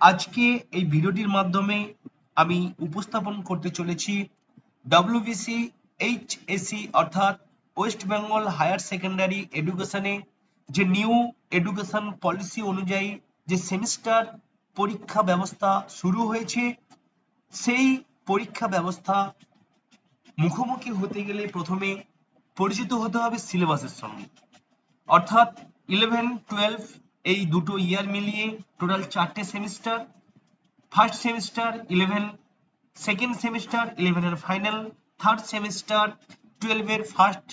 আজকে এই ভিডিওটির মাধ্যমে আমি উপস্থাপন করতে চলেছি ডব্লিউবিসি এইচএসসি অর্থাৎ ওয়েস্ট বেঙ্গল হায়ার সেকেন্ডারি এডুকেশনে যে নিউ এডুকেশন পলিসি অনুযায়ী যে সেমিস্টার পরীক্ষা ব্যবস্থা শুরু হয়েছে, সেই পরীক্ষা ব্যবস্থা মুখোমুখি হতে গেলে প্রথমে পরিচিত হতে হবে সিলেবাসের সঙ্গে। অর্থাৎ 11-12 এই দুটো ইয়ার মিলিয়ে টোটাল 4টে semester. First semester 11, second semester 11 এর ফাইনাল, থার্ড সেমিস্টার 12 এর ফার্স্ট,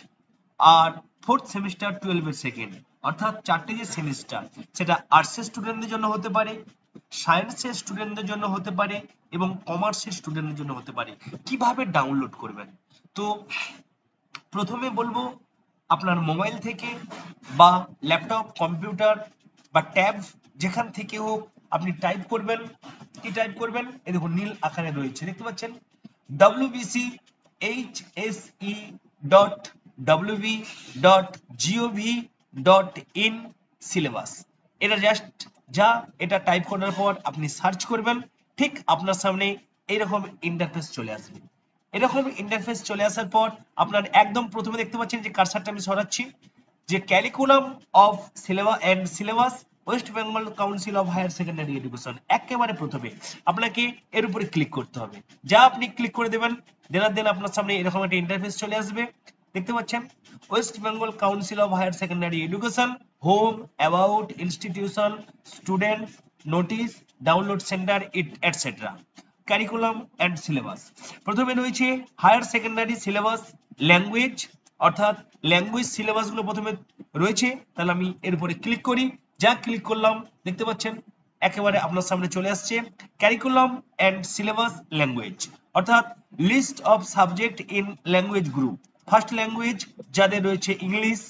আর ফোর্থ সেমিস্টার 12 এর সেকেন্ড। অর্থাৎ 4টে যে সেমিস্টার, সেটা আর্টসের স্টুডেন্টদের জন্য হতে পারে, সায়েন্সের স্টুডেন্টদের জন্য হতে পারে এবং কমার্সের স্টুডেন্টদের জন্য হতে পারে। কিভাবে ডাউনলোড করবেন? তো প্রথমে বলবো, আপনার মোবাইল থেকে বা ল্যাপটপ, কম্পিউটার বা ট্যাব যেখান থেকে হোক আপনি টাইপ করবেন। কি টাইপ করবেন? এই দেখুন নীল আকারে রয়েছে, দেখতে পাচ্ছেন wbchse.wb.gov.in সিলেবাস। এটা জাস্ট এটা টাইপ করার পর আপনি সার্চ করবেন, ঠিক আপনার সামনে এইরকম ইন্টারফেস চলে আসবে। এরকম ইন্টারফেস চলে আসার পর আপনার একদম প্রথমে দেখতে পাচ্ছেন যে কারসারটা আমি সরাচ্ছি, যে curriculum of syllabus West Bengal council of higher secondary education, একেবারে প্রথমে আপনাকে এর উপরে ক্লিক করতে হবে। যা আপনি ক্লিক করে দেবেন, দেন আপনার সামনে এরকম একটা ইন্টারফেস চলে আসবে। দেখতে পাচ্ছেন West Bengal council of higher secondary education, home, about, institution, student, notice, download centre, etcetera. Curriculum and syllabus. প্রথমে রয়েছে হায়ার সেকেন্ডারি সিলেবাস ল্যাঙ্গুয়েজ, অর্থাৎ ল্যাঙ্গুয়েজ সিলেবাস গুলো প্রথমে রয়েছে। তাহলে আমি এর উপরে ক্লিক করি, যা ক্লিক করলাম দেখতে পাচ্ছেন একেবারে আপনার সামনে চলে আসছে কারিকুলাম অ্যান্ড সিলেবাস ল্যাঙ্গুয়েজ, অর্থাৎ list of subject in language group. First language যাদের রয়েছে ইংলিশ,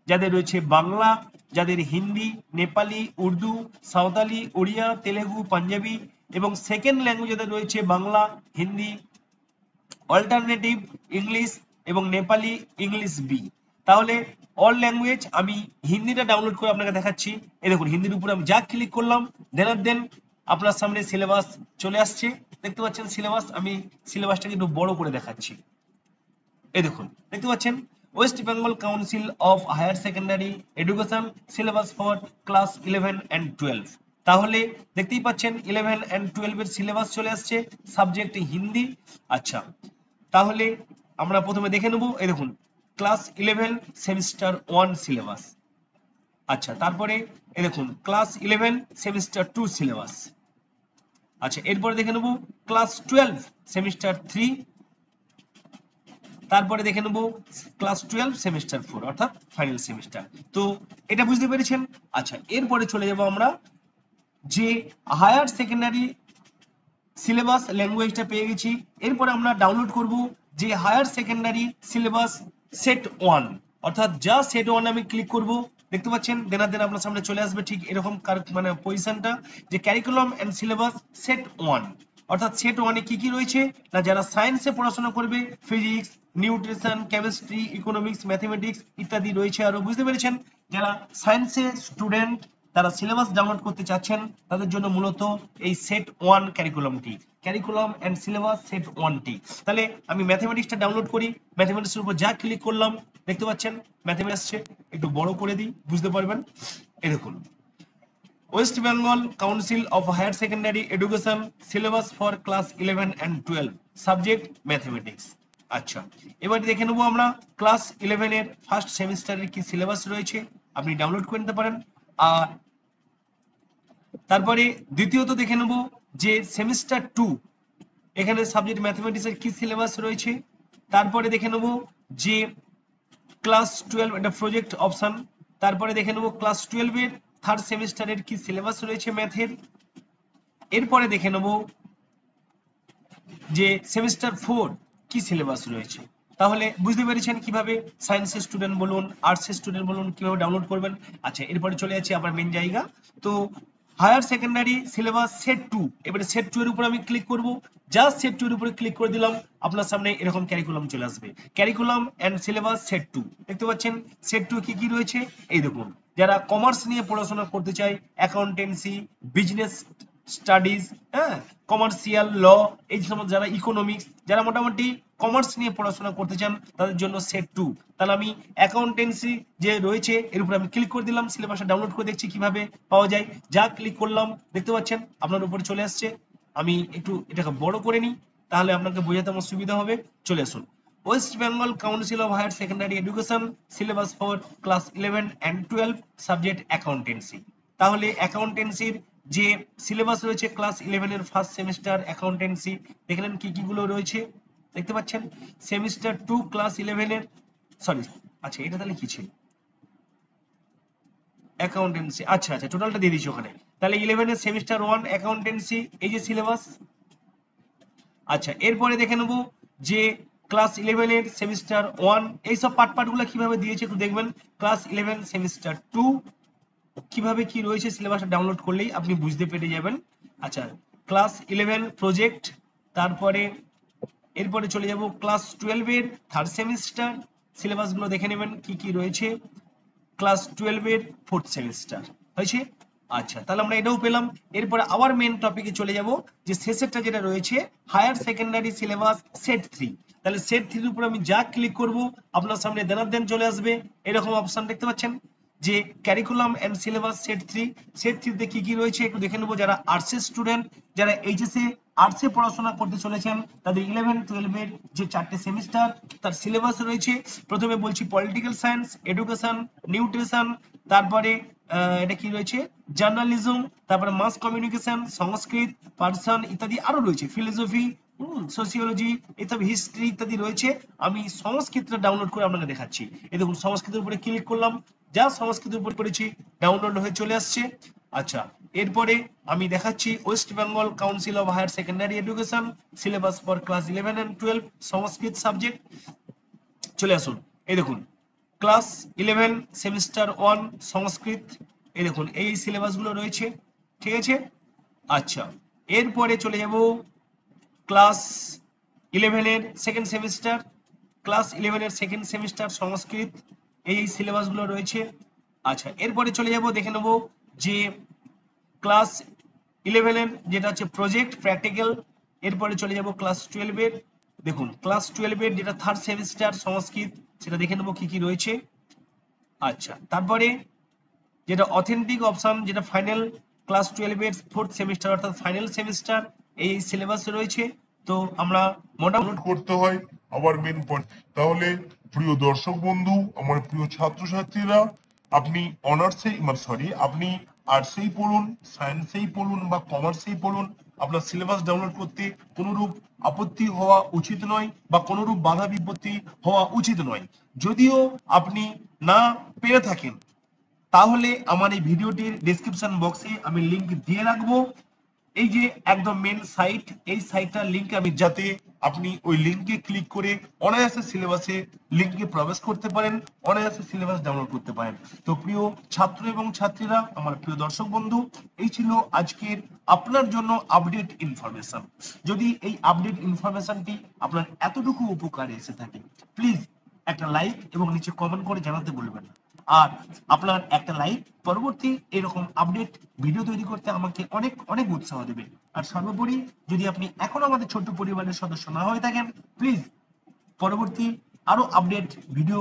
যাদের রয়েছে বাংলা, যাদের হিন্দি, নেপালি, উর্দু, সাঁওতালি, ওড়িয়া, তেলেগু, পাঞ্জাবি, এবং সেকেন্ড ল্যাঙ্গুয়েজ যাদের রয়েছে বাংলা, হিন্দি, অল্টারনেটিভ ইংলিশ এবং নেপালি ইংলিশ বি। তাহলে অল ল্যাঙ্গুয়েজ, আমি হিন্দিটা ডাউনলোড করে আপনাকে দেখাচ্ছি। এই দেখুন হিন্দির উপরে আমি যা ক্লিক করলাম, দেন আপনার সামনে সিলেবাস চলে আসছে। দেখতে পাচ্ছেন সিলেবাস, আমি সিলেবাসটাকে একটু বড় করে দেখাচ্ছি। এই দেখুন দেখতে পাচ্ছেন West Bengal council of higher secondary education syllabus for class 11 and 12। তাহলে দেখতেই পাচ্ছেন 11 and 12 এর সিলেবাস চলে আসছে, সাবজেক্ট হিন্দি। আচ্ছা, তাহলে আমরা প্রথমে দেখে নেব। এই দেখুন ক্লাস 11 সেমিস্টার 1 সিলেবাস। আচ্ছা, তারপরে এই দেখুন ক্লাস 11 সেমিস্টার 2 সিলেবাস। আচ্ছা, এরপরে দেখে নেব ক্লাস 12 সেমিস্টার 3। তারপরে দেখে নেব ক্লাস 12 সেমিস্টার 4 অর্থাৎ ফাইনাল সেমিস্টার। তো এটা বুঝতে পেরেছেন। আচ্ছা, এরপরে চলে যাব আমরা যে হায়ার সেকেন্ডারি সিলেবাস ল্যাঙ্গুয়েজটা পেয়ে গেছি। এরপরে আমরা ডাউনলোড করব যে হায়ার সেকেন্ডারি সিলেবাস সেট 1, অর্থাৎ যা সেট 1 আমি ক্লিক করব, দেখতে পাচ্ছেন দেন আপনার সামনে চলে আসবে ঠিক এরকম মানে পজিশনটা, যে ক্যারিকুলাম এন্ড সিলেবাস সেট 1। অর্থাৎ সেট 1 এ কি কি রয়েছে না, যারা সায়েন্সে পড়াশোনা করবে physics, nutrition, chemistry, economics, mathematics ইত্যাদি রয়েছে আরো। বুঝতে পেরেছেন? যারা সায়েন্সের স্টুডেন্ট, তারা সিলেবাস ডাউনলোড করতে চাচ্ছেন, তাদের জন্য মূলত এই সেট 1 ক্যারিকুলামটি, ক্যারিকুলাম এন্ড সিলেবাস সেট 1টি। তাহলে আমি ম্যাথমেটিক্সটা ডাউনলোড করি, ম্যাথমেটিক্সের উপর যা ক্লিক করলাম দেখতে পাচ্ছেন ম্যাথমেটিক্স একটু বড় করে দিই, বুঝতে পারবেন। এই দেখুন West Bengal council of higher secondary education syllabus for class 11 and 12 subject mathematics. আচ্ছা, এবার দেখে নেবো আমরা ক্লাস 11 এর ফার্স্ট সেমিস্টারের কি সিলেবাস রয়েছে, আপনি ডাউনলোড করে নিতে পারেন। আর তারপরে দ্বিতীয়ত দেখে নেব যে সেমিস্টার 2 এখানে সাবজেক্ট ম্যাথমেটিক্স এর কি সিলেবাস রয়েছে। তারপরে দেখে নেব যে ক্লাস 12 এটা প্রজেক্ট অপশন। তারপরে দেখে নেব ক্লাস 12 এর থার্ড সেমিস্টারের কি সিলেবাস রয়েছে ম্যাথের। এরপরে দেখে নেব যে সেমিস্টার 4 কি সিলেবাস রয়েছে। তাহলে বুঝতে পেরেছেন কিভাবে সায়েন্সের স্টুডেন্ট বলুন, আর্টসের স্টুডেন্ট বলুন, কিভাবে ডাউনলোড করবেন। আচ্ছা, এরপরে চলে যাচ্ছি আবার মেন জায়গা। তো হায়ার সেকেন্ডারি সিলেবাস সেট 2, এবারে সেট 2 এর উপর আমি ক্লিক করব। জাস্ট সেট 2 এর উপরে ক্লিক করে দিলাম, আপনার সামনে এরকম ক্যারিকুলাম চলে আসবে, ক্যারিকুলাম এন্ড সিলেবাস সেট 2। দেখতে পাচ্ছেন সেট 2 কি কি রয়েছে। এই দেখুন যারা কমার্স নিয়ে পড়াশোনা করতে চায়, অ্যাকাউন্টেন্সি, বিজনেস স্টাডিজ, হ্যাঁ, কমার্শিয়াল ল, এই সমস্ত যারা ইকোনমিক্স, যারা মোটামুটি কমার্স নিয়ে পড়াশোনা করতে চান তাদের জন্য সেট 2। তাহলে আমি অ্যাকাউন্টেন্সি যে রয়েছে এর উপরে আমি ক্লিক করে দিলাম, সিলেবাসটা ডাউনলোড করে দেখছি কিভাবে পাওয়া যায়। যা ক্লিক করলাম দেখতে পাচ্ছেন আপনার উপরে চলে আসছে। আমি একটু এটাকে বড় করে নিই তাহলে আপনাকে বোঝাতে আমার সুবিধা হবে। চলে আসুন, West Bengal council of higher secondary education, syllabus for class 11 and 12, subject accountancy. তাহলে অ্যাকাউন্টেন্সির যে সিলেবাস রয়েছে ক্লাস 11 এর ফার্স্ট সেমিস্টার অ্যাকাউন্টেন্সি, দেখলেন কি কি গুলো রয়েছে দেখতে পাচ্ছেন। সেমিস্টার 2 ক্লাস 11 এর, সরি আচ্ছা এটা তাহলে কি ছিল, অ্যাকাউন্টেন্সি, আচ্ছা আচ্ছা টোটালটা দিয়ে দিচ্ছি ওখানে। তাহলে 11 এর সেমিস্টার 1 অ্যাকাউন্টেন্সি, এই যে সিলেবাস। আচ্ছা এরপরে দেখে নেব যে ক্লাস 11 এর সেমিস্টার 1 এই সব পার্টগুলো কিভাবে দিয়েছে একটু দেখবেন। ক্লাস 11 সেমিস্টার 2 কিভাবে কি রয়েছে সিলেবাসটা ডাউনলোড করলেই আপনি বুঝতে পেরে যাবেন। আচ্ছা ক্লাস 11 প্রজেক্ট, তারপরে এরপরে চলে যাব ক্লাস 12 এর থার্ড সেমিস্টার, সিলেবাস গুলো দেখে নেবেন কি কি রয়েছে। ক্লাস 12 এর ফোর্থ সেমিস্টার হয়েছে। আচ্ছা তাহলে আমরা এটাও পেলাম। এরপরে আবার মেন টপিকে চলে যাব, যে শেষেরটা যেটা রয়েছে হায়ার সেকেন্ডারি সিলেবাস সেট 3। তাহলে সেট 3 এর উপর আমি যা ক্লিক করব আপনার সামনে দেন চলে আসবে এরকম অপশন দেখতে পাচ্ছেন, যে curriculum and syllabus set 3। Set 3 তে কি কি রয়েছে একটু দেখে নেব। যারা আর্টসের স্টুডেন্ট, যারা এইচএসএ আর্টসে পড়াশোনা করতে চলেছেন তাদের 11 12 এর যে 4টে সেমিস্টার তার সিলেবাস রয়েছে। প্রথমে বলছি পলিটিক্যাল সায়েন্স, এডুকেশন, নিউট্রিশন, তারপরে এটা কি রয়েছে জার্নালিজম, তারপরে মাস কমিউনিকেশন, সংস্কৃত, পার্সন ইত্যাদি আরো রয়েছে, ফিলোসফি, সোসিওলজি ইত্যাদি, হিস্ট্রি ইত্যাদি রয়েছে। আমি সংস্কৃতটা ডাউনলোড করে আপনাকে দেখাচ্ছি। এই দেখুন সংস্কৃতের উপরে ক্লিক করলাম, যা সংস্কৃতের উপর করেছি ডাউনলোড হয়ে চলে আসছে। আচ্ছা এরপরে আমি দেখাচ্ছি West Bengal council of higher secondary education, syllabus for class 11 and 12 Sanskrit subject. চলে আসুন, এই দেখুন ক্লাস 11 সেমিস্টার 1 সংস্কৃত, এই দেখুন এই সিলেবাস গুলো রয়েছে, ঠিক আছে। আচ্ছা এরপরে চলে যাব ক্লাস 11 এর সেকেন্ড সেমিস্টার, ক্লাস 11 এর সেকেন্ড সেমিস্টার সংস্কৃত, এই সিলেবাস গুলো রয়েছে। আচ্ছা এরপরে চলে যাব দেখে নেব যে ক্লাস 11 এর যেটা হচ্ছে প্রজেক্ট প্র্যাকটিক্যাল। এরপরে চলে যাব ক্লাস 12 এর, দেখুন ক্লাস 12 এর যেটা থার্ড সেমিস্টার সংস্কৃত, সেটা দেখে নেব কি কি রয়েছে। আচ্ছা তারপরে যেটা অথেন্টিক অপশন, যেটা ফাইনাল ক্লাস 12 এর ফোর্থ সেমিস্টার অর্থাৎ ফাইনাল সেমিস্টার, এই সিলেবাস রয়েছে। তো আমরা মোটামুটি করতে হয় আবার মেন পয়েন্ট। তাহলে প্রিয় দর্শক বন্ধু, আমার প্রিয় ছাত্রছাত্রীরা, আপনি অনার্সে সরি আপনি আর্টসেই পড়ুন, সায়েন্সেই পড়ুন বা কমার্সেই পড়ুন, আপনার সিলেবাস ডাউনলোড করতে কোনোরূপ আপত্তি হওয়া উচিত নয় বা কোনোরূপ বাধা বিপত্তি হওয়া উচিত নয়। যদিও আপনি না পেরে থাকেন তাহলে আমার এই ভিডিওটির ডেসক্রিপশন বক্সে আমি লিংক দিয়ে রাখবো। এই যে একদম মেন সাইট, এই সাইটটার লিংক আমি, যাতে আপনি ওই লিংকে ক্লিক করে অনায়াসে সিলেবাসে লিংকে প্রবেশ করতে পারেন, অনায়াসে সিলেবাস ডাউনলোড করতে পারেন। তো প্রিয় ছাত্র এবং ছাত্রীরা, আমার প্রিয় দর্শক বন্ধু, এই ছিল আজকের আপনার জন্য আপডেট ইনফরমেশন। যদি এই আপডেট ইনফরমেশনটি আপনার এতটুকু উপকারে এসে থাকে, প্লিজ একটা লাইক এবং নিচে কমেন্ট করে জানাতে ভুলবেন না। আর আপনার একটা লাইক পরবর্তী এরকম আপডেট ভিডিও তৈরি করতে আমাকে অনেক অনেক উৎসাহ দেবে। আর সর্বোপরি যদি আপনি এখনো আমাদের ছোট্ট পরিবারের সদস্য না হয়ে থাকেন, প্লিজ পরবর্তী আরো আপডেট ভিডিও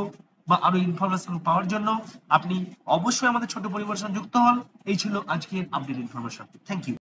বা আরো ইনফরমেশন পাওয়ার জন্য আপনি অবশ্যই আমাদের ছোট্ট পরিবারের সঙ্গে যুক্ত হন। এই ছিল আজকের আপডেট ইনফরমেশন। Thank you.